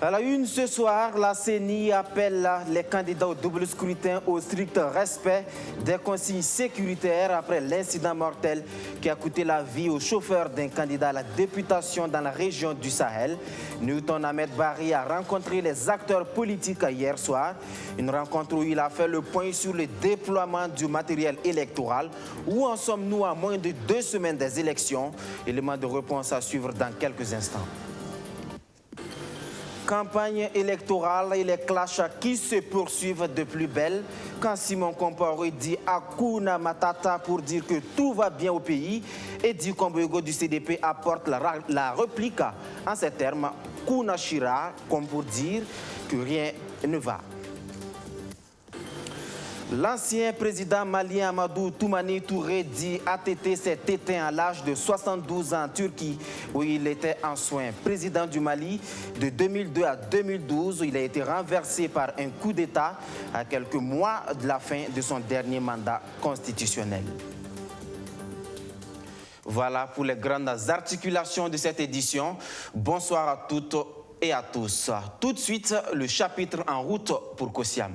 À la une ce soir, la CENI appelle les candidats au double scrutin au strict respect des consignes sécuritaires après l'incident mortel qui a coûté la vie au chauffeur d'un candidat à la députation dans la région du Sahel. Newton Ahmed Barry a rencontré les acteurs politiques hier soir. Une rencontre où il a fait le point sur le déploiement du matériel électoral. Où en sommes-nous à moins de 2 semaines des élections? Élément de réponse à suivre dans quelques instants. Campagne électorale et les clashs qui se poursuivent de plus belle quand Simon Compaoré dit Hakuna Matata pour dire que tout va bien au pays et dit Kombogo du CDP apporte la réplique en ces termes Kuna Shira comme pour dire que rien ne va. L'ancien président malien Amadou Toumani Touré dit ATT s'est éteint à l'âge de 72 ans en Turquie où il était en soins. Président du Mali de 2002 à 2012, il a été renversé par un coup d'État à quelques mois de la fin de son dernier mandat constitutionnel. Voilà pour les grandes articulations de cette édition. Bonsoir à toutes et à tous. Tout de suite, le chapitre en route pour Kosiam.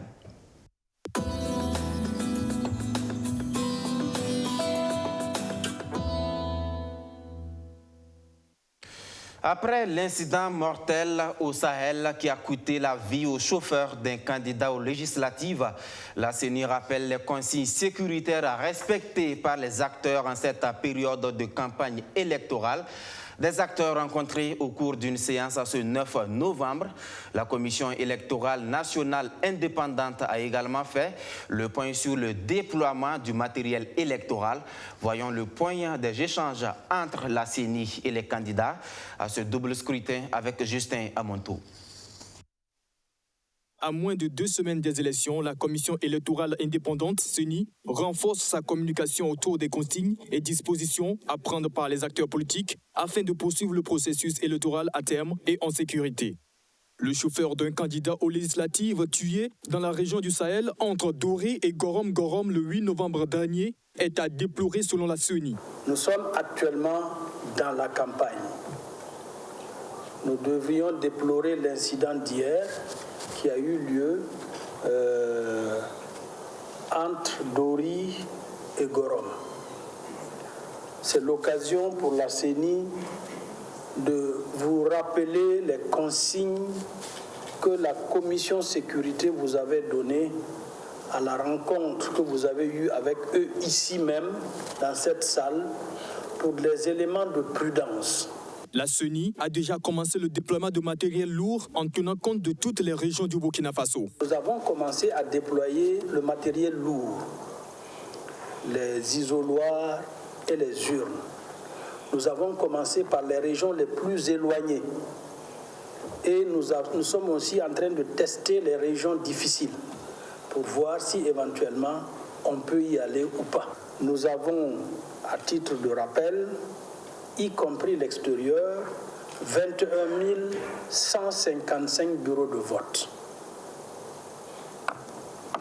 Après l'incident mortel au Sahel qui a coûté la vie au chauffeur d'un candidat aux législatives, la CENI rappelle les consignes sécuritaires à respecter par les acteurs en cette période de campagne électorale. Des acteurs rencontrés au cours d'une séance ce 9 novembre. La Commission électorale nationale indépendante a également fait le point sur le déploiement du matériel électoral. Voyons le point des échanges entre la CENI et les candidats à ce double scrutin avec Justin Amonto. À moins de 2 semaines des élections, la Commission électorale indépendante, CENI, renforce sa communication autour des consignes et dispositions à prendre par les acteurs politiques afin de poursuivre le processus électoral à terme et en sécurité. Le chauffeur d'un candidat aux législatives tué dans la région du Sahel entre Doré et Gorom le 8 novembre dernier est à déplorer selon la CENI. Nous sommes actuellement dans la campagne. Nous devrions déplorer l'incident d'hier qui a eu lieu entre Dori et Gorom. C'est l'occasion pour la CENI de vous rappeler les consignes que la commission sécurité vous avait données à la rencontre que vous avez eue avec eux ici même, dans cette salle, pour des éléments de prudence. La CENI a déjà commencé le déploiement de matériel lourd en tenant compte de toutes les régions du Burkina Faso. Nous avons commencé à déployer le matériel lourd, les isoloirs et les urnes. Nous avons commencé par les régions les plus éloignées et nous sommes aussi en train de tester les régions difficiles pour voir si éventuellement on peut y aller ou pas. Nous avons, à titre de rappel, y compris l'extérieur, 21 155 bureaux de vote.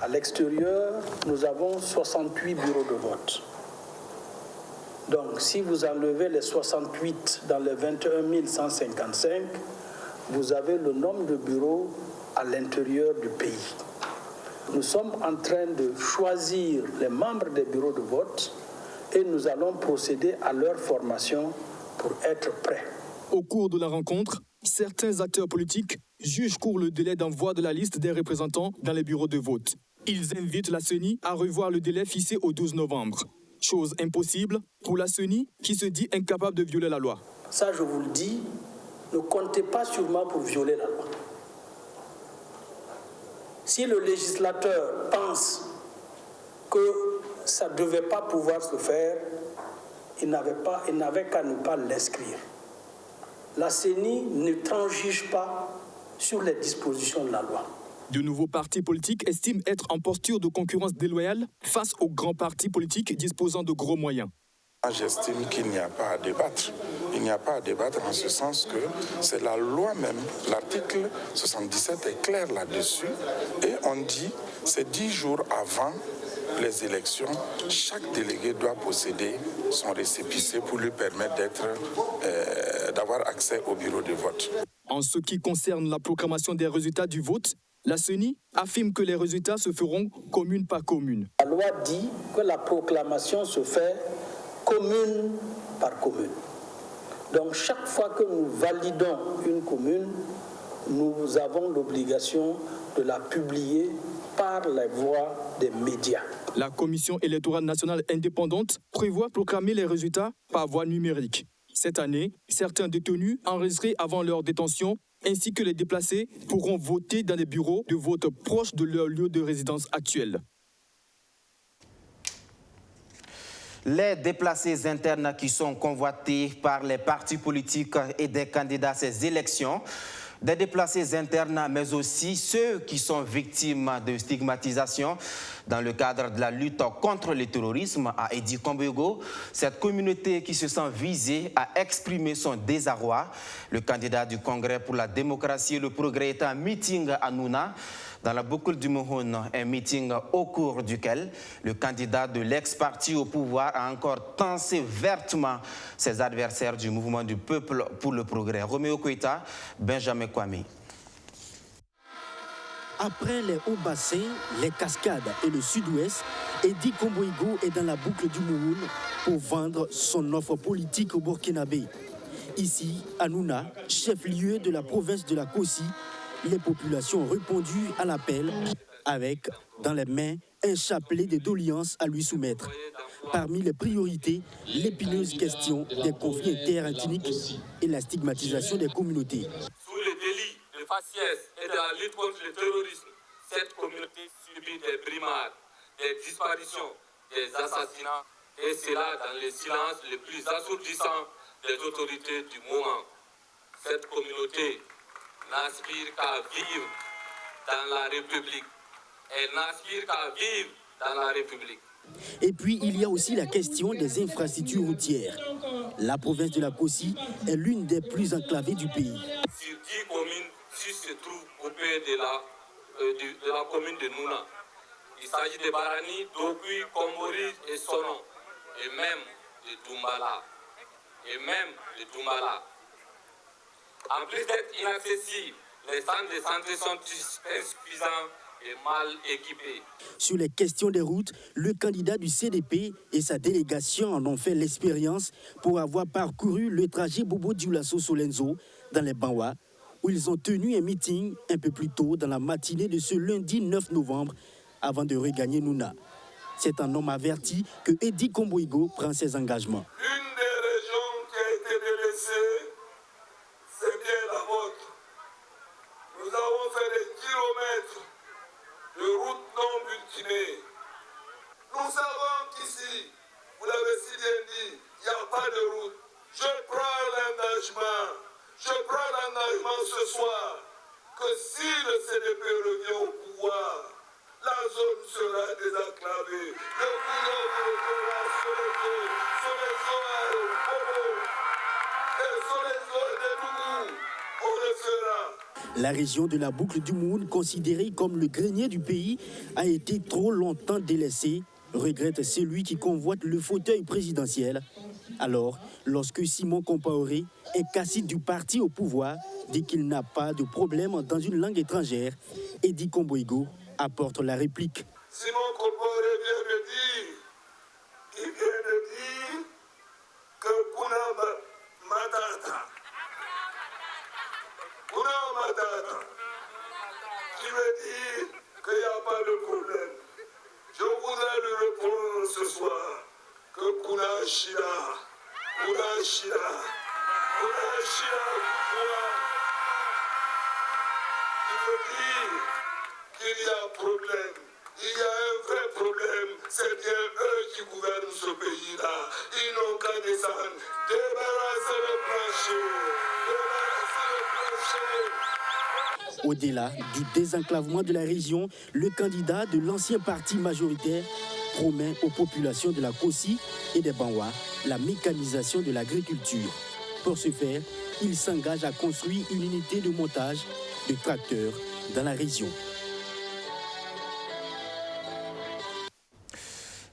À l'extérieur, nous avons 68 bureaux de vote. Donc, si vous enlevez les 68 dans les 21 155, vous avez le nombre de bureaux à l'intérieur du pays. Nous sommes en train de choisir les membres des bureaux de vote et nous allons procéder à leur formation pour être prêts. Au cours de la rencontre, certains acteurs politiques jugent court le délai d'envoi de la liste des représentants dans les bureaux de vote. Ils invitent la CENI à revoir le délai fixé au 12 novembre. Chose impossible pour la CENI qui se dit incapable de violer la loi. Ça, je vous le dis, ne comptez pas sur moi pour violer la loi. Si le législateur pense que ça ne devait pas pouvoir se faire, il n'avait qu'à ne pas l'inscrire. La CENI ne transige pas sur les dispositions de la loi. De nouveaux partis politiques estiment être en posture de concurrence déloyale face aux grands partis politiques disposant de gros moyens. J'estime qu'il n'y a pas à débattre. Il n'y a pas à débattre en ce sens que c'est la loi même. L'article 77 est clair là-dessus et on dit, c'est 10 jours avant les élections, chaque délégué doit posséder son récépissé pour lui permettre d'avoir accès au bureau de vote. En ce qui concerne la proclamation des résultats du vote, la CENI affirme que les résultats se feront commune par commune. La loi dit que la proclamation se fait commune par commune. Donc chaque fois que nous validons une commune, nous avons l'obligation de la publier par la voie des médias. La Commission électorale nationale indépendante prévoit proclamer les résultats par voie numérique. Cette année, certains détenus enregistrés avant leur détention ainsi que les déplacés pourront voter dans des bureaux de vote proches de leur lieu de résidence actuel. Les déplacés internes qui sont convoités par les partis politiques et des candidats à ces élections, des déplacés internes, mais aussi ceux qui sont victimes de stigmatisation dans le cadre de la lutte contre le terrorisme, a dit Kombego. Cette communauté qui se sent visée a exprimé son désarroi. Le candidat du Congrès pour la démocratie et le progrès est en meeting à Nouna, dans la boucle du Mohon, un meeting au cours duquel le candidat de l'ex-parti au pouvoir a encore tensé vertement ses adversaires du mouvement du peuple pour le progrès. Roméo Koïta, Benjamin Kwame. Après les hauts bassins, les cascades et le sud-ouest, Eddy Komboigo est dans la boucle du Mohon pour vendre son offre politique au Burkinabé. Ici, à Nouna, chef-lieu de la province de la Kossi, les populations ont répondu à l'appel avec, dans les mains, un chapelet de doléances à lui soumettre. Parmi les priorités, l'épineuse question des conflits interethniques et la stigmatisation des communautés. Sous les délits de faciès et de la lutte contre le terrorisme, cette communauté subit des brimades, des disparitions, des assassinats, et cela dans le silence le plus assourdissant des autorités du moment. Cette communauté n'aspire qu'à vivre dans la République. Elle n'aspire qu'à vivre dans la République. Et puis, il y a aussi la question des infrastructures routières. La province de la Kossi est l'une des plus enclavées du pays. Sur 10 communes, 6 se trouvent coupées de la commune de Nouna. Il s'agit de Barani, Dokui, Kombori et Sonon, et même de Doumbala. En plus d'être inaccessibles, les centres de santé sont insuffisants et mal équipés. Sur les questions des routes, le candidat du CDP et sa délégation en ont fait l'expérience pour avoir parcouru le trajet Bobo-Dioulasso-Solenzo dans les Banwa, où ils ont tenu un meeting un peu plus tôt dans la matinée de ce lundi 9 novembre avant de regagner Nouna. C'est un homme averti que Eddy Komboigo prend ses engagements. Une des régions qui a été délaissée, c'est bien la vôtre. Nous avons fait des kilomètres de routes non bulletinée. Nous savons qu'ici, vous l'avez si bien dit, il n'y a pas de route. Je prends l'engagement ce soir que si le CDP revient au pouvoir, la zone sera désenclavée. Le boulot retournera sur les zones et sur les zones de Dougou. On le fera. La région de la boucle du Mohon, considérée comme le grenier du pays, a été trop longtemps délaissée, regrette celui qui convoite le fauteuil présidentiel. Alors, lorsque Simon Compaoré est cassé du parti au pouvoir, dit qu'il n'a pas de problème dans une langue étrangère, Eddy Komboigo apporte la réplique. Simon Compaoré vient de dire que Kuna Matata, qui veut dire qu'il n'y a pas de problème. Je voudrais lui répondre ce soir que Kuna Shira, il veut dire qu'il y a problème. Il y a un vrai problème. C'est bien eux qui gouvernent ce pays-là. Ils n'ont qu'à descendre. Débarrasser le plancher. Au-delà du désenclavement de la région, le candidat de l'ancien parti majoritaire promet aux populations de la Kossi et des Banwa la mécanisation de l'agriculture. Pour ce faire, il s'engage à construire une unité de montage de tracteurs dans la région.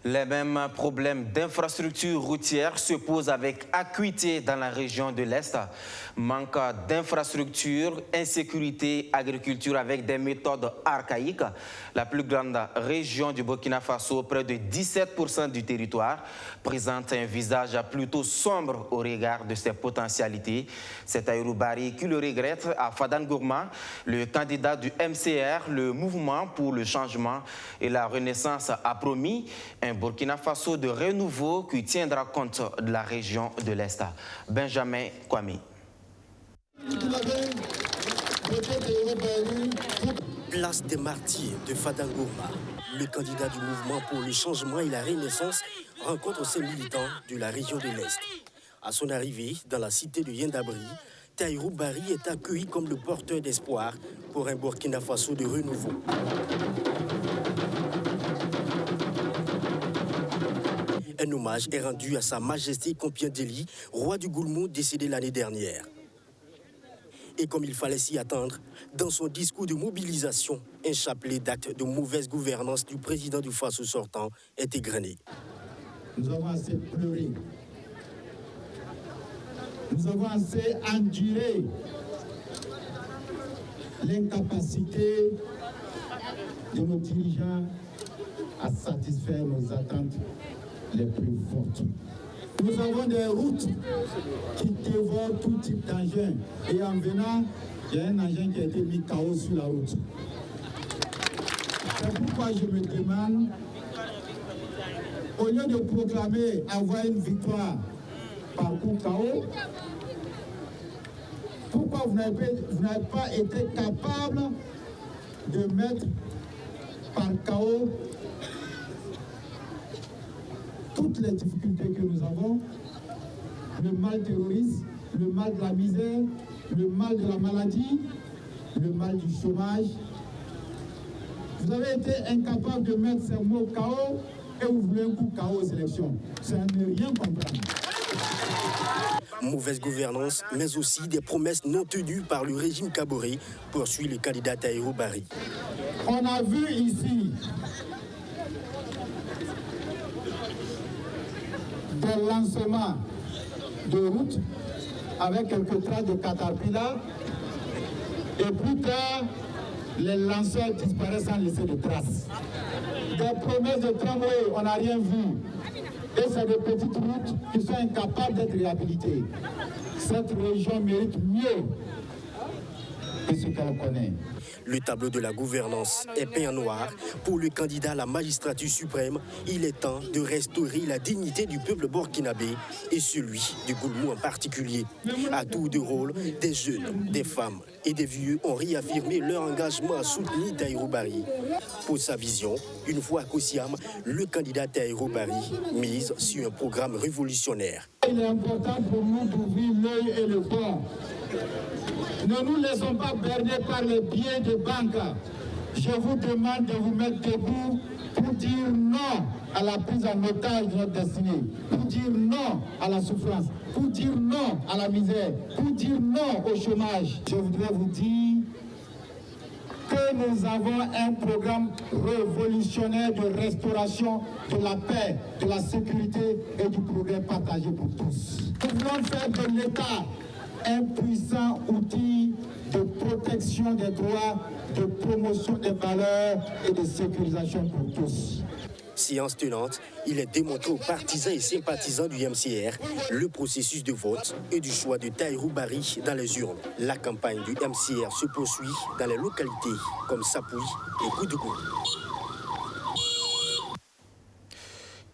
Les mêmes problèmes d'infrastructures routières se posent avec acuité dans la région de l'Est. Manque d'infrastructures, insécurité, agriculture avec des méthodes archaïques. La plus grande région du Burkina Faso, près de 17% du territoire, présente un visage plutôt sombre au regard de ses potentialités. C'est Tahirou Barry qui le regrette à Fadane Gourma, le candidat du MCR, le Mouvement pour le changement et la renaissance, a promis un Burkina Faso de renouveau qui tiendra compte de la région de l'Est. Benjamin Kwame. Place des martyrs de Fadane Gourma. Le candidat du Mouvement pour le changement et la renaissance rencontre ses militants de la région de l'Est. À son arrivée dans la cité de Yendabri, Tahirou Barry est accueilli comme le porteur d'espoir pour un Burkina Faso de renouveau. Un hommage est rendu à Sa Majesté Compien Deli, roi du Goulmou décédé l'année dernière. Et comme il fallait s'y attendre, dans son discours de mobilisation, un chapelet d'actes de mauvaise gouvernance du président du Faso sortant est égrené. Nous avons assez pleuré. Nous avons assez enduré l'incapacité de nos dirigeants à satisfaire nos attentes les plus fortes. Nous avons des routes qui dévorent tout type d'engin. Et en venant, il y a un engin qui a été mis KO sur la route. C'est pourquoi je me demande, au lieu de proclamer avoir une victoire par coup KO, pourquoi vous n'avez pas été capable de mettre par KO toutes les difficultés que nous avons, le mal terroriste, le mal de la misère, le mal de la maladie, le mal du chômage. Vous avez été incapable de mettre ces mots KO et vous voulez un coup KO aux élections. Ça ne rien comprendre. Mauvaise gouvernance, mais aussi des promesses non tenues par le régime Kaboré, poursuit le candidat Tahirou Barry. On a vu ici des lancements de routes avec quelques traces de caterpillar et plus tard, les lanceurs disparaissent sans laisser de traces. Des promesses de tramway, on n'a rien vu. Et c'est des petites routes qui sont incapables d'être réhabilitées. Cette région mérite mieux que ce qu'elle connaît. Le tableau de la gouvernance est peint en noir. Pour le candidat à la magistrature suprême, il est temps de restaurer la dignité du peuple burkinabé et celui du Goulmou en particulier. À tour de rôle, des jeunes, des femmes et des vieux ont réaffirmé leur engagement à soutenir Tahirou Barry. Pour sa vision, une fois qu'au Siam, le candidat Tahirou Barry mise sur un programme révolutionnaire. Il est important pour nous d'ouvrir l'œil et le corps. Ne nous laissons pas berner par les biais de banque. Je vous demande de vous mettre debout pour dire non à la prise en otage de notre destinée, pour dire non à la souffrance, pour dire non à la misère, pour dire non au chômage. Je voudrais vous dire que nous avons un programme révolutionnaire de restauration de la paix, de la sécurité et du progrès partagé pour tous. Nous voulons faire de l'État un puissant outil de protection des droits, de promotion des valeurs et de sécurisation pour tous. Séance tenante, il est démontré aux partisans et sympathisants du MCR le processus de vote et du choix de Tahirou Barry dans les urnes. La campagne du MCR se poursuit dans les localités comme Sapouy et Koudougou.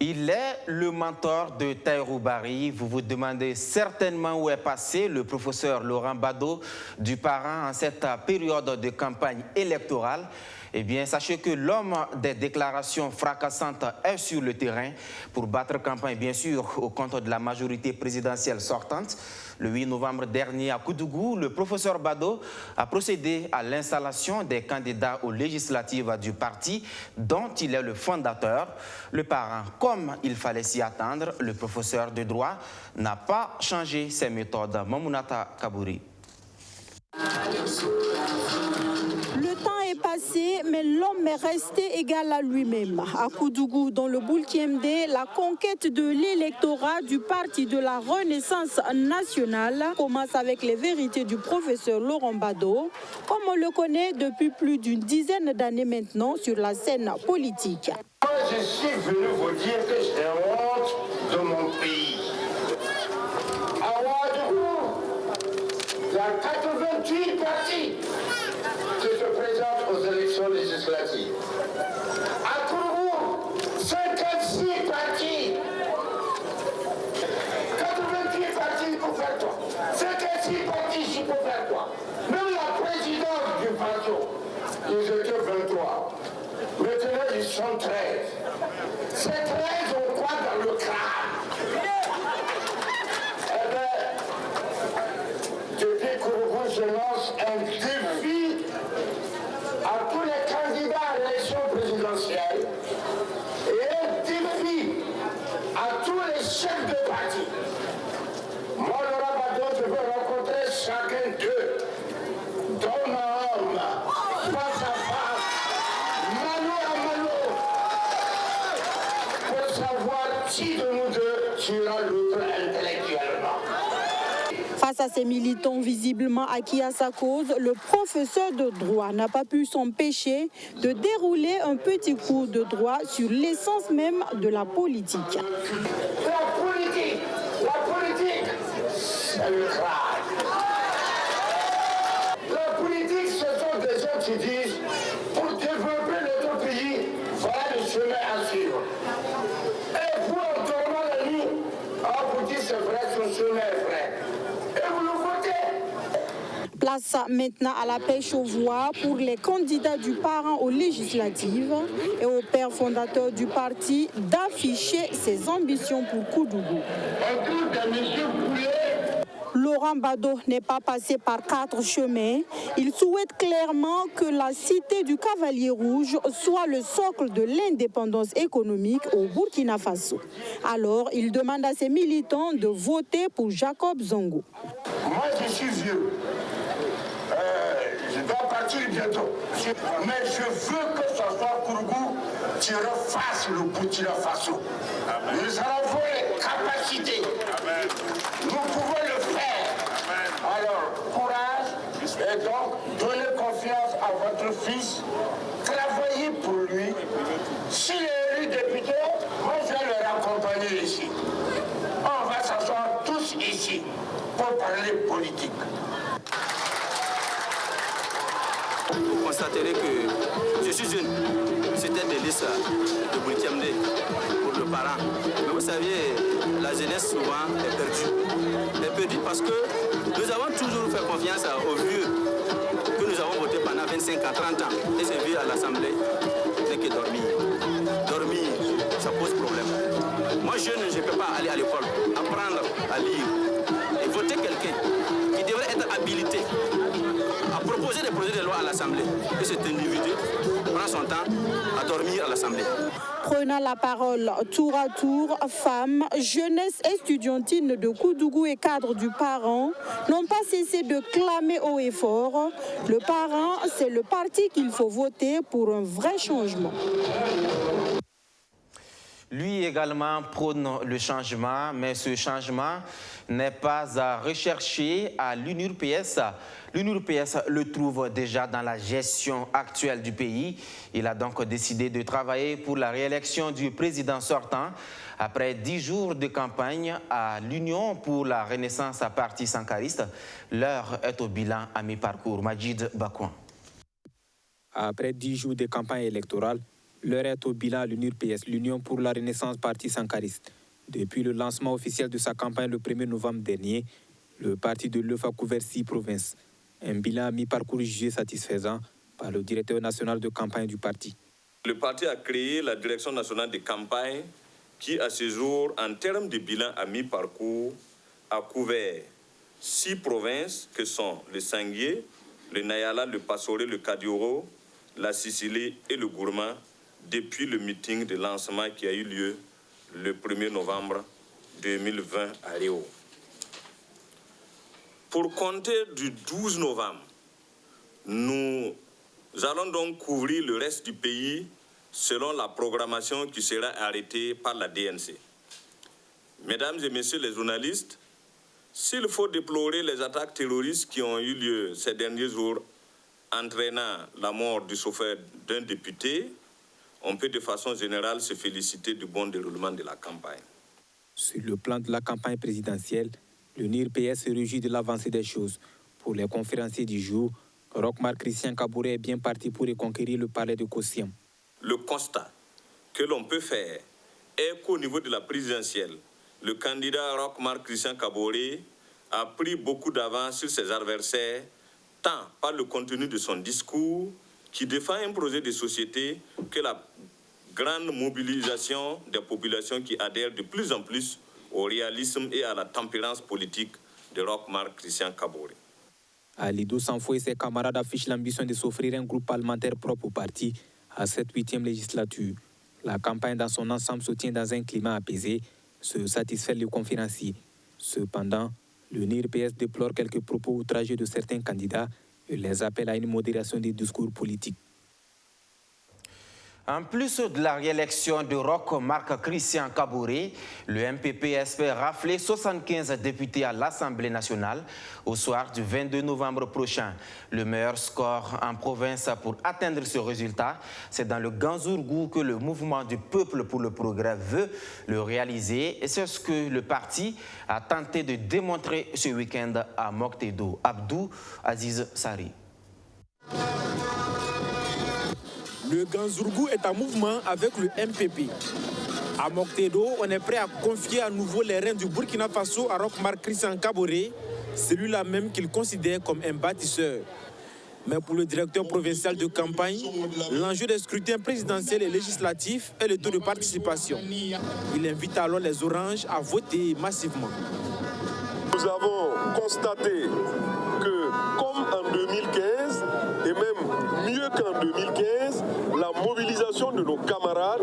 Il est le mentor de Tahirou Barry. Vous vous demandez certainement où est passé le professeur Laurent Bado du parent en cette période de campagne électorale. Eh bien, sachez que l'homme des déclarations fracassantes est sur le terrain pour battre campagne, bien sûr, au compte de la majorité présidentielle sortante. Le 8 novembre dernier, à Koudougou, le professeur Bado a procédé à l'installation des candidats aux législatives du parti dont il est le fondateur. Le parent, comme il fallait s'y attendre, le professeur de droit n'a pas changé ses méthodes. Mamounata Kabouri. Le temps est passé, mais l'homme l'homme est resté égal à lui-même. À Koudougou, dans le Boulkiemde, la conquête de l'électorat du Parti de la Renaissance nationale commence avec les vérités du professeur Laurent Bado, comme on le connaît depuis plus d'une dizaine d'années maintenant sur la scène politique. Moi, je suis venu vous dire que j'ai honte de mon pays. À Ouagadougou, il y a 88 partis qui se présentent aux élections législatives. À Koudougou, 56 partis. 88 partis pour faire quoi? 56 partis pour faire quoi? Même la présidente du parti, ils étaient 23. Maintenant, ils sont 13. Ces 13 ont quoi dans le crâne? Eh bien, depuis Koudougou, je lance un défi à tous les candidats à l'élection présidentielle et un défi à tous les chefs de parti. Moi, Laurent Bado, je veux rencontrer chacun d'eux, d'homme à homme, face à face, mano à mano, pour savoir qui de nous deux tuera l'autre intellectuellement. Face à ces militants visiblement acquis à sa cause, le professeur de droit n'a pas pu s'empêcher de dérouler un petit cours de droit sur l'essence même de la politique. La politique, c'est le crâne. La politique, ce sont des gens qui disent, pour développer notre pays, voilà le chemin à suivre. Et vous, en tournant la nuit, vous dites c'est vrai, son chemin est vrai. Et vous le votez. Place maintenant à la pêche aux voix pour les candidats du parent aux législatives et au père fondateur du parti d'afficher ses ambitions pour Koudougou. Laurent Bado n'est pas passé par 4 chemins. Il souhaite clairement que la cité du Cavalier Rouge soit le socle de l'indépendance économique au Burkina Faso. Alors, il demande à ses militants de voter pour Jacob Zongo. Moi, je suis vieux. Je dois partir bientôt. Mais je veux que ce soit Koudougou qui refasse le Burkina Faso. Amen. Nous avons les capacités. Amen. Nous pouvons le faire. Amen. Alors, courage et donc donnez confiance à votre fils. Travaillez pour lui. S'il est élu député, moi je vais le raccompagner ici. On va s'asseoir tous ici pour parler politique. Vous constaterez que je suis jeune. C'était des listes de Boulkiemde pour le parent. Mais vous savez, la jeunesse souvent est perdue. Elle est perdue parce que nous avons toujours fait confiance aux vieux que nous avons voté pendant 25 à 30 ans. Et ces vieux à l'Assemblée, c'est que dormir. Dormir, ça pose problème. Moi, jeune, je ne peux pas aller à l'école, apprendre à lire et voter quelqu'un qui devrait être habilité à proposer des projets de loi à l'Assemblée. Et cet individu prend son temps à dormir à l'Assemblée. Prenant la parole tour à tour, femmes, jeunesse estudiantine de Koudougou et cadres du parent n'ont pas cessé de clamer haut et fort. Le parent, c'est le parti qu'il faut voter pour un vrai changement. Lui également prône le changement, mais ce changement n'est pas à rechercher à l'UNURPS. L'UNURPS le trouve déjà dans la gestion actuelle du pays. Il a donc décidé de travailler pour la réélection du président sortant. Après 10 jours de campagne à l'Union pour la Renaissance à parti sankariste, l'heure est au bilan à mi-parcours. Majid Bakouan. Après 10 jours de campagne électorale, l'heure est au bilan à l'UNURPS, l'Union pour la Renaissance parti sankariste. Depuis le lancement officiel de sa campagne le 1er novembre dernier, le parti de l'œuf a couvert 6 provinces. Un bilan à mi-parcours jugé satisfaisant par le directeur national de campagne du parti. Le parti a créé la direction nationale de campagne qui, à ce jour, en termes de bilan à mi-parcours, a couvert 6 provinces que sont le Sanguier, le Nayala, le Passoré, le Kadioro, la Sicile et le Gourma, depuis le meeting de lancement qui a eu lieu le 1er novembre 2020 à Rio. Pour compter du 12 novembre, nous Nous allons donc couvrir le reste du pays selon la programmation qui sera arrêtée par la DNC. Mesdames et messieurs les journalistes, s'il faut déplorer les attaques terroristes qui ont eu lieu ces derniers jours entraînant la mort du chauffeur d'un député, on peut de façon générale se féliciter du bon déroulement de la campagne. Sur le plan de la campagne présidentielle, le NIR-PS se réjouit de l'avancée des choses. Pour les conférenciers du jour, Roch-Marc Christian Kaboré est bien parti pour reconquérir le palais de Kossiam. Le constat que l'on peut faire est qu'au niveau de la présidentielle, le candidat Roch-Marc Christian Kaboré a pris beaucoup d'avance sur ses adversaires, tant par le contenu de son discours, qui défend un projet de société, que la grande mobilisation des populations qui adhèrent de plus en plus au réalisme et à la tempérance politique de Roch-Marc Christian Kaboré. Alido Sanfo et ses camarades affichent l'ambition de s'offrir un groupe parlementaire propre au parti à cette 8e législature. La campagne dans son ensemble se tient dans un climat apaisé, se satisfait les conférenciers. Cependant, le NIR-PS déplore quelques propos outrageux de certains candidats et les appelle à une modération des discours politiques. En plus de la réélection de Roch-Marc Christian Kaboré, le MPP espère rafler 75 députés à l'Assemblée nationale au soir du 22 novembre prochain. Le meilleur score en province pour atteindre ce résultat, c'est dans le Ganzourgou que le mouvement du peuple pour le progrès veut le réaliser. Et c'est ce que le parti a tenté de démontrer ce week-end à Moctedo. Abdou Aziz Sari. Le Ganzourgou est en mouvement avec le MPP. À Moctedo, on est prêt à confier à nouveau les rênes du Burkina Faso à Roch-Marc Christian Kaboré, celui-là même qu'il considère comme un bâtisseur. Mais pour le directeur provincial de campagne, l'enjeu des scrutins présidentiels et législatifs est le taux de participation. Il invite alors les Oranges à voter massivement. Nous avons constaté que, comme en 2015, et même mieux qu'en 2015, la mobilisation de nos camarades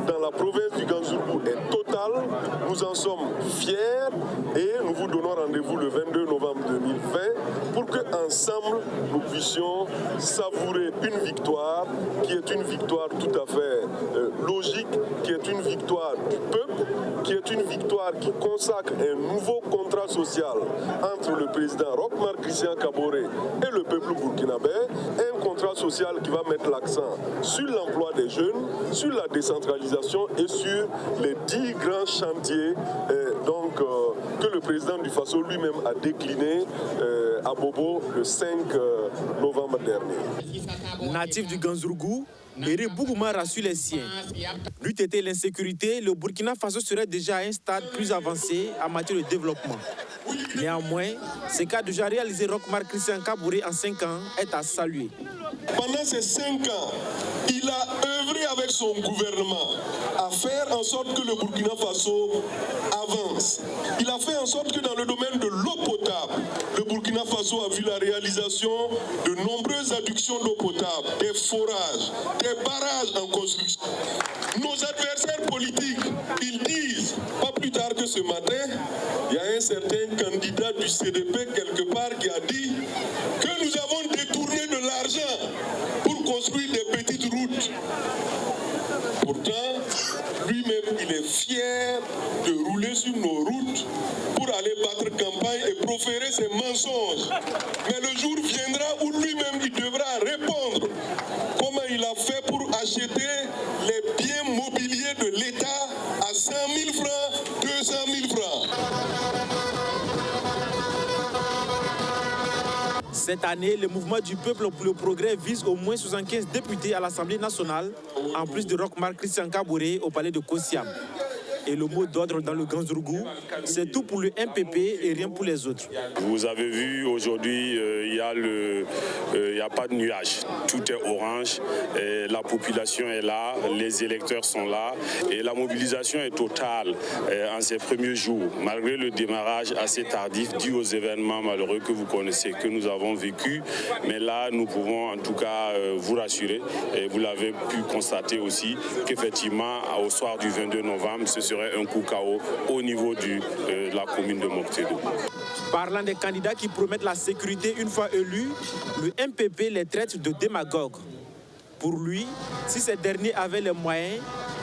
dans la province du Ganzourgou est totale. Nous en sommes fiers et nous vous donnons rendez-vous le 22 novembre 2020 pour qu'ensemble nous puissions savourer une victoire qui est une victoire tout à fait logique, qui est une victoire du peuple, qui est une victoire qui consacre un nouveau contrat social entre le président Roch-Marc Christian Kaboré et le peuple burkinabé, un contrat social qui va mettre l'accent sur l'emploi des jeunes, sur la décentralisation et sur les 10 grands chantiers que le président du Faso lui-même a décliné à Bobo le 5 novembre dernier. Natif du Ganzourgou, Eri Bougouma rassure les siens. Lutte et l'insécurité, le Burkina Faso serait déjà à un stade plus avancé en matière de développement. Néanmoins, ce qu'a déjà réalisé Roch-Marc Christian Kaboré en 5 ans est à saluer. Pendant ces 5 ans, il a œuvré avec son gouvernement à faire en sorte que le Burkina Faso avance. Il a fait en sorte que dans le domaine de l'eau potable, le Burkina Faso a vu la réalisation de nombreuses adductions d'eau potable, des forages, des barrages en construction. Nos adversaires politiques, ils disent, pas plus tard que ce matin, il y a un certain candidat du CDP quelque part qui a dit que nous avons détourné de l'argent pour construire des petites routes. Pourtant, lui-même, il est fier de rouler sur nos routes pour aller battre campagne et proférer ses mensonges. Mais le jour viendra où lui-même, il devra répondre comment il a fait pour acheter les biens mobiliers de l'État à 100 000 francs, 200 000 francs. Cette année, le mouvement du peuple pour le progrès vise au moins 75 députés à l'Assemblée nationale, en plus de Roch-Marc Christian Kaboré au palais de Kossiam. Et le mot d'ordre dans le Ganzourgou, c'est tout pour le MPP et rien pour les autres. Vous avez vu aujourd'hui, il n'y a pas de nuage. Tout est orange. Et la population est là, les électeurs sont là et la mobilisation est totale en ces premiers jours, malgré le démarrage assez tardif dû aux événements malheureux que vous connaissez, que nous avons vécu. Mais là, nous pouvons en tout cas vous rassurer, et vous l'avez pu constater aussi, qu'effectivement, au soir du 22 novembre, ce serait un coup KO au niveau de la commune de Moctedo. Parlant des candidats qui promettent la sécurité une fois élus, le MPP les traite de démagogues. Pour lui, si ces derniers avaient les moyens,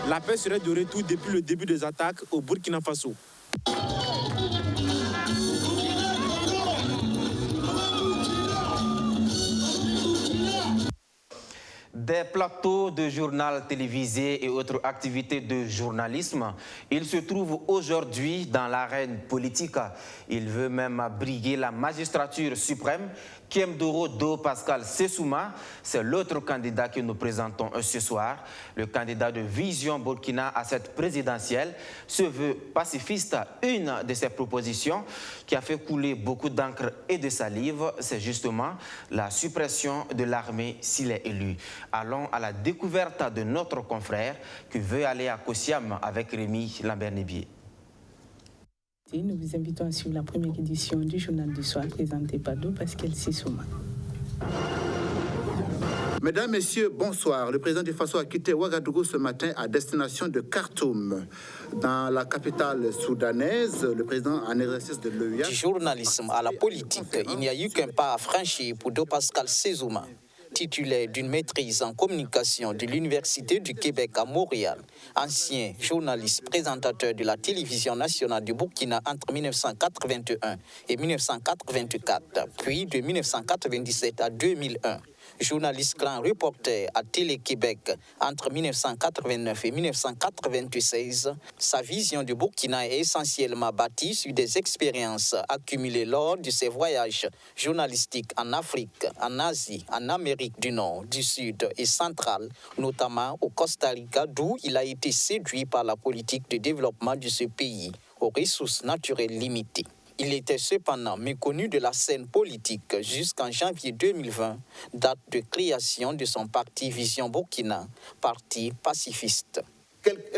la paix serait de retour depuis le début des attaques au Burkina Faso. Des plateaux de journal télévisé et autres activités de journalisme, il se trouve aujourd'hui dans l'arène politique. Il veut même briguer la magistrature suprême. Kiemdoro Do Pascal Sessouma, c'est l'autre candidat que nous présentons ce soir. Le candidat de Vision Burkina à cette présidentielle se veut pacifiste. Une de ses propositions qui a fait couler beaucoup d'encre et de salive, c'est justement la suppression de l'armée s'il est élu. Allons à la découverte de notre confrère qui veut aller à Kosiam avec Rémi Lambert-Nébier. Nous vous invitons à suivre la première édition du Journal du Soir présenté par Do Pascal Sessouma. Mesdames, Messieurs, bonsoir. Le président du Faso a quitté Ouagadougou ce matin à destination de Khartoum. Dans la capitale soudanaise, le président en exercice de l'OUA... Du journalisme à la politique, il n'y a eu qu'un pas à franchir pour Do Pascal Sessouma. Titulaire d'une maîtrise en communication de l'Université du Québec à Montréal, ancien journaliste présentateur de la télévision nationale du Burkina entre 1981 et 1984, puis de 1997 à 2001. Journaliste grand reporter à Télé-Québec entre 1989 et 1996, sa vision du Burkina est essentiellement bâtie sur des expériences accumulées lors de ses voyages journalistiques en Afrique, en Asie, en Amérique du Nord, du Sud et centrale, notamment au Costa Rica, d'où il a été séduit par la politique de développement de ce pays, aux ressources naturelles limitées. Il était cependant méconnu de la scène politique jusqu'en janvier 2020, date de création de son parti Vision Burkina, parti pacifiste.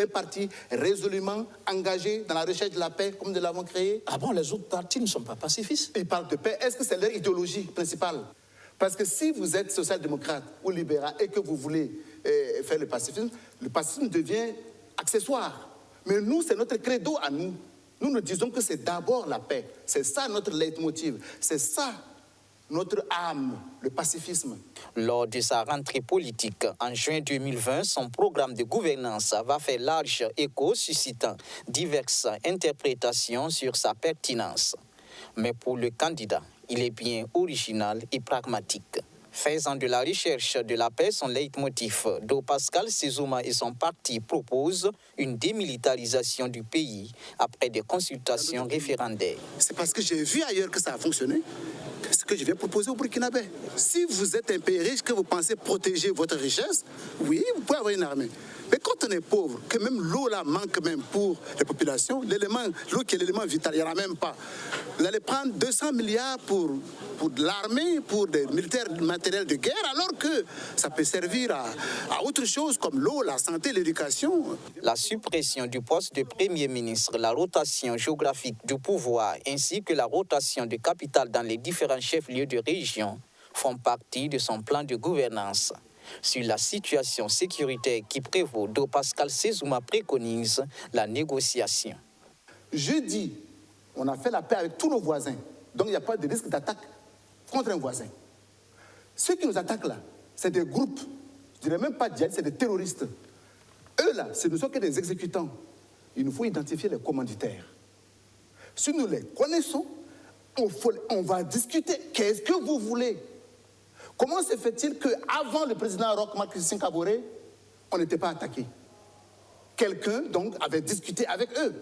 Un parti résolument engagé dans la recherche de la paix, comme nous l'avons créé. Ah bon, les autres partis ne sont pas pacifistes? Ils parlent de paix. Est-ce que c'est leur idéologie principale? Parce que si vous êtes social-démocrate ou libéral et que vous voulez faire le pacifisme devient accessoire. Mais nous, c'est notre credo à nous. Nous nous disons que c'est d'abord la paix. C'est ça notre leitmotiv. C'est ça notre âme, le pacifisme. Lors de sa rentrée politique en juin 2020, son programme de gouvernance va faire large écho, suscitant diverses interprétations sur sa pertinence. Mais pour le candidat, il est bien original et pragmatique. Faisant de la recherche de la paix son leitmotiv, Do Pascal Sessouma et son parti proposent une démilitarisation du pays après des consultations référendaires. C'est parce que j'ai vu ailleurs que ça a fonctionné. Ce que je vais proposer au Burkinabé. Si vous êtes un pays riche, que vous pensez protéger votre richesse, oui, vous pouvez avoir une armée. Mais quand on est pauvre, que même l'eau là manque même pour les populations, l'eau qui est l'élément vital, il n'y en a même pas. Vous allez prendre 200 milliards pour de l'armée, pour des militaires matériels de guerre, alors que ça peut servir à autre chose comme l'eau, la santé, l'éducation. La suppression du poste de Premier ministre, la rotation géographique du pouvoir, ainsi que la rotation de capital dans les différents chefs-lieux de région font partie de son plan de gouvernance. Sur la situation sécuritaire qui prévaut, Do Pascal Sessouma préconise la négociation. Jeudi, on a fait la paix avec tous nos voisins. Donc il n'y a pas de risque d'attaque contre un voisin. Ceux qui nous attaquent là, c'est des groupes. Je ne dirais même pas djihadistes, c'est des terroristes. Eux là, ce ne sont que des exécutants. Il nous faut identifier les commanditaires. Si nous les connaissons, on va discuter. Qu'est-ce que vous voulez? Comment se fait-il qu'avant le président Roch Marc Christian Kaboré, on n'était pas attaqué? Quelqu'un, donc, avait discuté avec eux.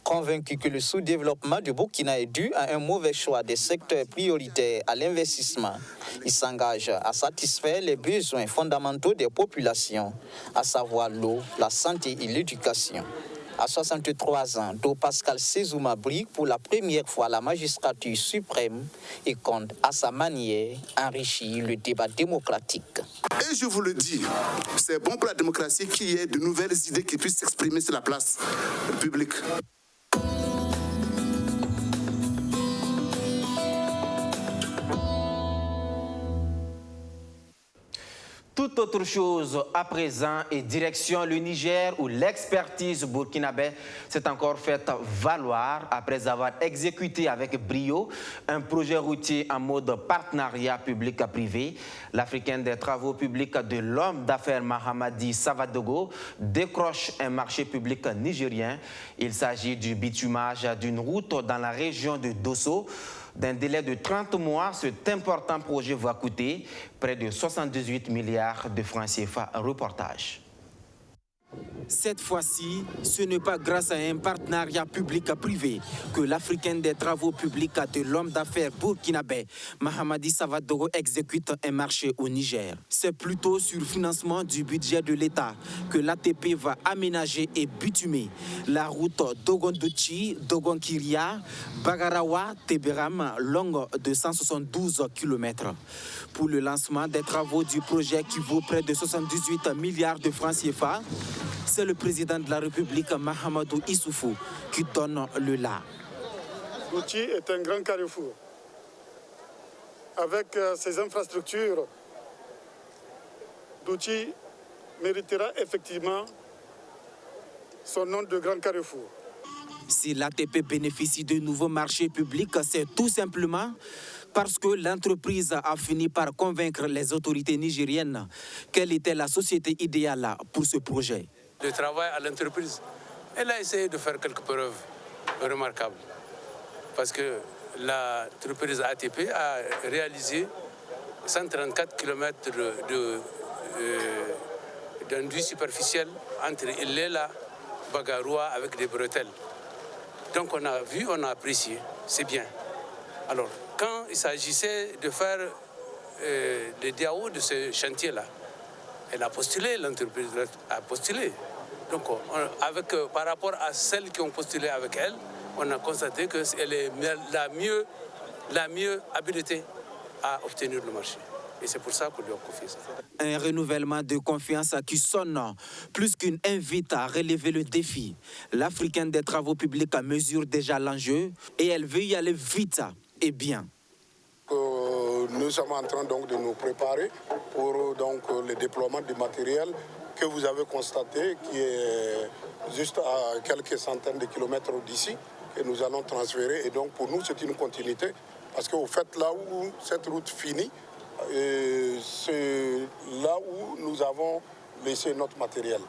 Convaincu que le sous-développement du Burkina est dû à un mauvais choix des secteurs prioritaires à l'investissement, il s'engage à satisfaire les besoins fondamentaux des populations, à savoir l'eau, la santé et l'éducation. À 63 ans, Do Pascal Sessouma brigue pour la première fois la magistrature suprême et compte à sa manière enrichir le débat démocratique. Et je vous le dis, c'est bon pour la démocratie qu'il y ait de nouvelles idées qui puissent s'exprimer sur la place publique. Toute Toute autre chose à présent et direction le Niger où l'expertise burkinabé s'est encore faite valoir après avoir exécuté avec brio un projet routier en mode partenariat public-privé. L'Africain des travaux publics de l'homme d'affaires Mahamadi Savadogo décroche un marché public nigérien. Il s'agit du bitumage d'une route dans la région de Dosso. D'un délai de 30 mois, cet important projet va coûter près de 78 milliards de francs CFA. Un reportage. Cette fois-ci, ce n'est pas grâce à un partenariat public-privé que l'Africain des travaux publics de l'homme d'affaires burkinabé Mahamadi Savadogo exécute un marché au Niger. C'est plutôt sur le financement du budget de l'État que l'ATP va aménager et bitumer la route Dogondouchi, Dogonkiria, Bagarawa, Teberam, longue de 172 km. Pour le lancement des travaux du projet qui vaut près de 78 milliards de francs CFA, c'est le président de la République, Mahamadou Issoufou, qui donne le la. Douchi est un grand carrefour. Avec ses infrastructures, Douchi méritera effectivement son nom de grand carrefour. Si l'ATP bénéficie de nouveaux marchés publics, c'est tout simplement parce que l'entreprise a fini par convaincre les autorités nigériennes quelle était la société idéale pour ce projet. Le travail à l'entreprise, elle a essayé de faire quelques preuves remarquables. Parce que l'entreprise ATP a réalisé 134 km d'enduit superficiel entre Ilela et Bagaroua avec des bretelles. Donc on a vu, on a apprécié, c'est bien. Alors, quand il s'agissait de faire des DAO de ce chantier-là, elle a postulé, l'entreprise a postulé. Donc, par rapport à celles qui ont postulé avec elle, on a constaté qu'elle est la mieux habilitée à obtenir le marché. Et c'est pour ça qu'on lui a confié ça. Un renouvellement de confiance qui sonne plus qu'une invite à relever le défi. L'Africain des travaux publics mesure déjà l'enjeu et elle veut y aller vite et bien. Nous sommes en train donc de nous préparer pour le déploiement du matériel que vous avez constaté, qui est juste à quelques centaines de kilomètres d'ici, que nous allons transférer. Et donc pour nous, c'est une continuité, parce qu'au fait, là où cette route finit, c'est là où nous avons laissé notre matériel.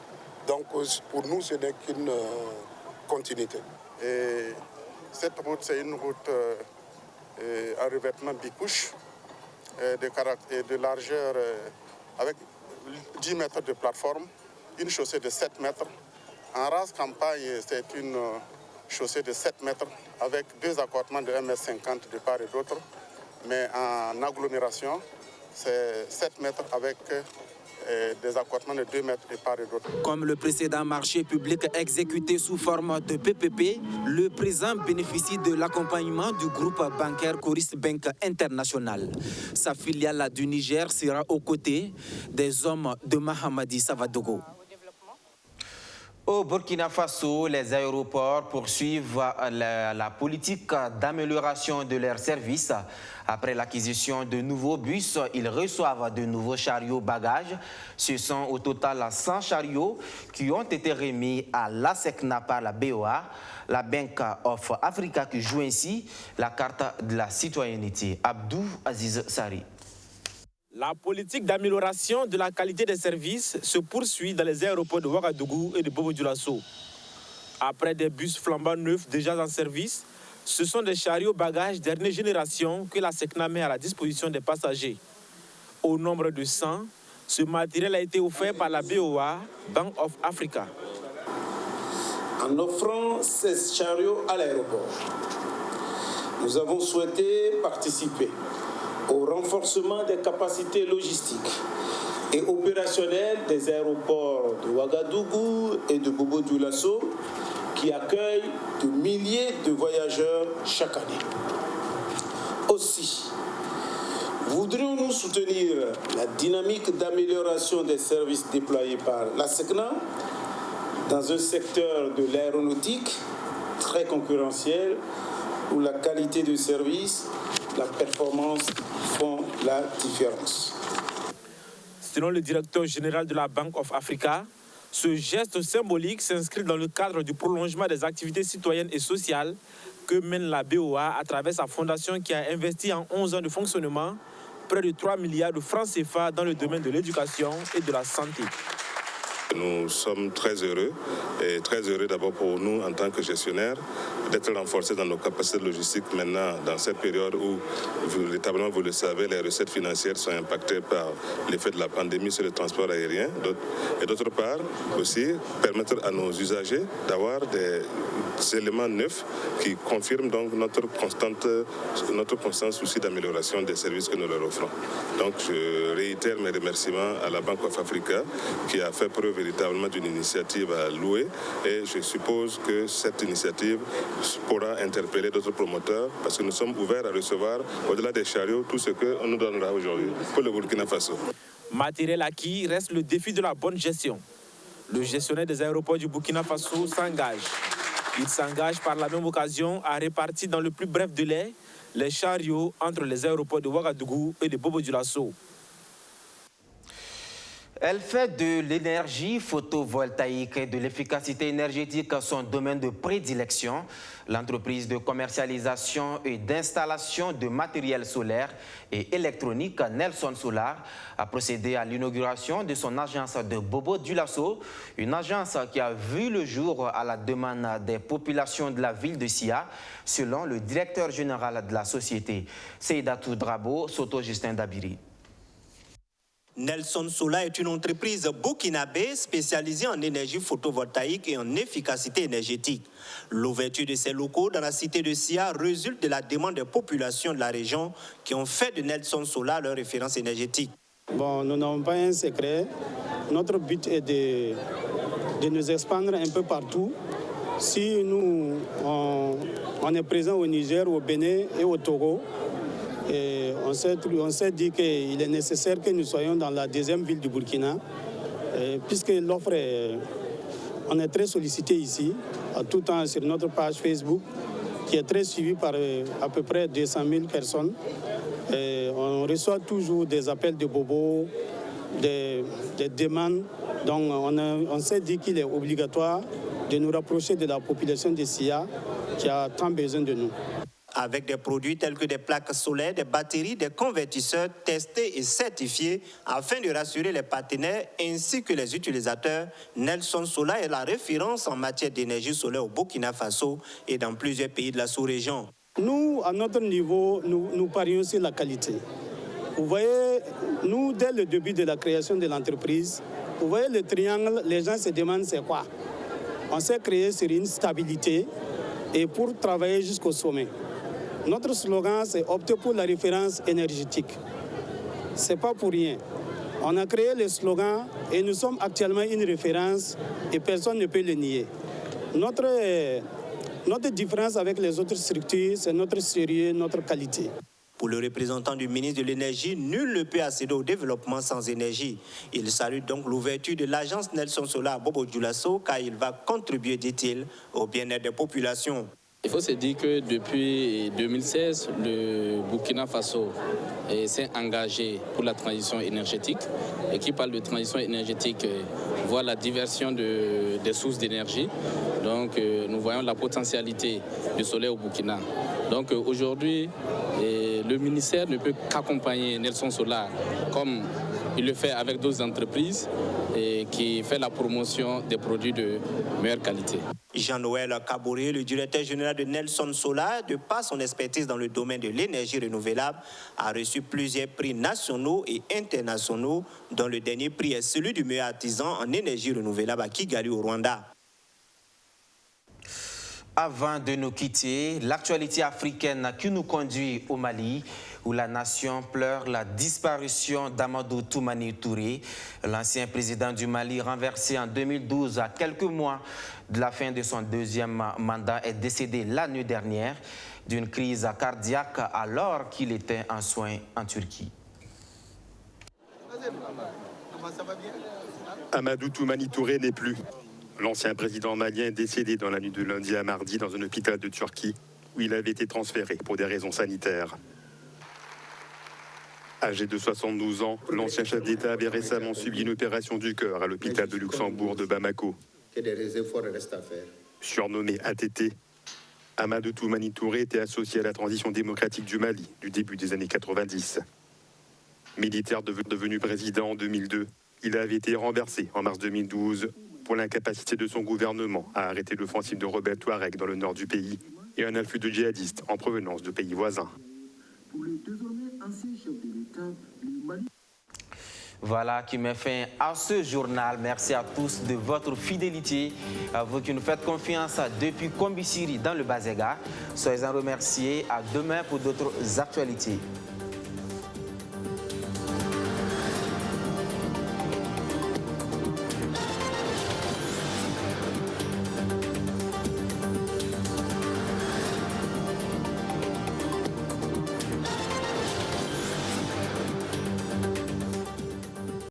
Donc pour nous, ce n'est qu'une continuité. Et cette route, c'est une route à revêtement bicouche, de largeur avec 10 mètres de plateforme, une chaussée de 7 mètres. En race campagne, c'est une chaussée de 7 mètres avec deux accordements de 1,50 m de part et d'autre. Mais en agglomération, c'est 7 mètres avec des accordements de 2 mètres de part et d'autre. Comme le précédent marché public exécuté sous forme de PPP, le présent bénéficie de l'accompagnement du groupe bancaire Coris Bank International. Sa filiale du Niger sera aux côtés des hommes de Mahamadi Savadogo. Au Burkina Faso, les aéroports poursuivent la politique d'amélioration de leurs services. Après l'acquisition de nouveaux bus, ils reçoivent de nouveaux chariots bagages. Ce sont au total 100 chariots qui ont été remis à l'ASECNA par la BOA, la Bank of Africa, qui joue ainsi la carte de la citoyenneté. Abdou Aziz Sari. La politique d'amélioration de la qualité des services se poursuit dans les aéroports de Ouagadougou et de Bobo-Dioulasso. Après des bus flambant neufs déjà en service, ce sont des chariots bagages dernière génération que la SECNA met à la disposition des passagers. Au nombre de 100, ce matériel a été offert par la BOA, Bank of Africa. En offrant ces chariots à l'aéroport, nous avons souhaité participer au renforcement des capacités logistiques et opérationnelles des aéroports de Ouagadougou et de Bobo-Dioulasso qui accueillent de milliers de voyageurs chaque année. Aussi, voudrions-nous soutenir la dynamique d'amélioration des services déployés par la SECNA dans un secteur de l'aéronautique très concurrentiel où la qualité de service, la performance font la différence. Selon le directeur général de la Bank of Africa, ce geste symbolique s'inscrit dans le cadre du prolongement des activités citoyennes et sociales que mène la BOA à travers sa fondation qui a investi en 11 ans de fonctionnement près de 3 milliards de francs CFA dans le domaine de l'éducation et de la santé. Nous sommes très heureux d'abord pour nous en tant que gestionnaires d'être renforcés dans nos capacités logistiques maintenant dans cette période où véritablement, vous le savez, les recettes financières sont impactées par l'effet de la pandémie sur le transport aérien et d'autre part aussi permettre à nos usagers d'avoir des éléments neufs qui confirment donc notre constant souci d'amélioration des services que nous leur offrons. Donc je réitère mes remerciements à la Bank of Africa qui a fait preuve véritablement d'une initiative à louer et je suppose que cette initiative pourra interpeller d'autres promoteurs parce que nous sommes ouverts à recevoir au-delà des chariots tout ce qu'on nous donnera aujourd'hui pour le Burkina Faso. Matériel acquis reste le défi de la bonne gestion. Le gestionnaire des aéroports du Burkina Faso s'engage. Il s'engage par la même occasion à répartir dans le plus bref délai les chariots entre les aéroports de Ouagadougou et de Bobo-Dioulasso. Elle fait de l'énergie photovoltaïque et de l'efficacité énergétique son domaine de prédilection. L'entreprise de commercialisation et d'installation de matériel solaire et électronique Nelson Solar a procédé à l'inauguration de son agence de Bobo-Dioulasso, une agence qui a vu le jour à la demande des populations de la ville de Sia, selon le directeur général de la société, Seidatou Drabo Soto Justin Dabiri. Nelson Solar est une entreprise burkinabé spécialisée en énergie photovoltaïque et en efficacité énergétique. L'ouverture de ces locaux dans la cité de Sia résulte de la demande des populations de la région qui ont fait de Nelson Solar leur référence énergétique. Bon, nous n'avons pas un secret. Notre but est de nous expandre un peu partout. Si nous, on est présent au Niger, au Bénin et au Togo, et on s'est dit qu'il est nécessaire que nous soyons dans la deuxième ville du Burkina, puisque l'offre on est très sollicité ici, à tout temps sur notre page Facebook, qui est très suivie par à peu près 200 000 personnes. Et on reçoit toujours des appels de bobos, des demandes. Donc on s'est dit qu'il est obligatoire de nous rapprocher de la population de Sia qui a tant besoin de nous. Avec des produits tels que des plaques solaires, des batteries, des convertisseurs testés et certifiés afin de rassurer les partenaires ainsi que les utilisateurs, Nelson Solar est la référence en matière d'énergie solaire au Burkina Faso et dans plusieurs pays de la sous-région. Nous, à notre niveau, nous parions sur la qualité. Vous voyez, nous, dès le début de la création de l'entreprise, vous voyez le triangle, les gens se demandent c'est quoi. On s'est créé sur une stabilité et pour travailler jusqu'au sommet. Notre slogan, c'est opter pour la référence énergétique. Ce n'est pas pour rien. On a créé le slogan et nous sommes actuellement une référence et personne ne peut le nier. Notre différence avec les autres structures, c'est notre sérieux, notre qualité. Pour le représentant du ministre de l'Énergie, nul ne peut accéder au développement sans énergie. Il salue donc l'ouverture de l'agence Nelson Solar à Bobo-Dioulasso car il va contribuer, dit-il, au bien-être des populations. Il faut se dire que depuis 2016, le Burkina Faso s'est engagé pour la transition énergétique. Et qui parle de transition énergétique voit la diversion des sources d'énergie. Donc nous voyons la potentialité du soleil au Burkina. Donc aujourd'hui, le ministère ne peut qu'accompagner Nelson Solar comme il le fait avec d'autres entreprises et qui fait la promotion des produits de meilleure qualité. Jean-Noël Kaboré, le directeur général de Nelson Solar, de par son expertise dans le domaine de l'énergie renouvelable, a reçu plusieurs prix nationaux et internationaux, dont le dernier prix est celui du meilleur artisan en énergie renouvelable à Kigali au Rwanda. Avant de nous quitter, l'actualité africaine qui nous conduit au Mali, où la nation pleure la disparition d'Amadou Toumani Touré, l'ancien président du Mali renversé en 2012 à quelques mois de la fin de son deuxième mandat, est décédé l'année dernière d'une crise cardiaque alors qu'il était en soins en Turquie. Amadou Toumani Touré n'est plus. L'ancien président malien est décédé dans la nuit de lundi à mardi dans un hôpital de Turquie où il avait été transféré pour des raisons sanitaires. Âgé de 72 ans, l'ancien chef d'État avait récemment subi une opération du cœur à l'hôpital de Luxembourg de Bamako. Que des efforts restent à faire. Surnommé ATT, Amadou Toumani Touré était associé à la transition démocratique du Mali du début des années 90. Militaire devenu président en 2002, il avait été renversé en mars 2012 pour l'incapacité de son gouvernement à arrêter l'offensive de rebelles Touaregs dans le nord du pays et un afflux de djihadistes en provenance de pays voisins. Voilà qui met fin à ce journal. Merci à tous de votre fidélité. À vous qui nous faites confiance depuis Kombisiri dans le Bazega. Soyez en remerciés. À demain pour d'autres actualités.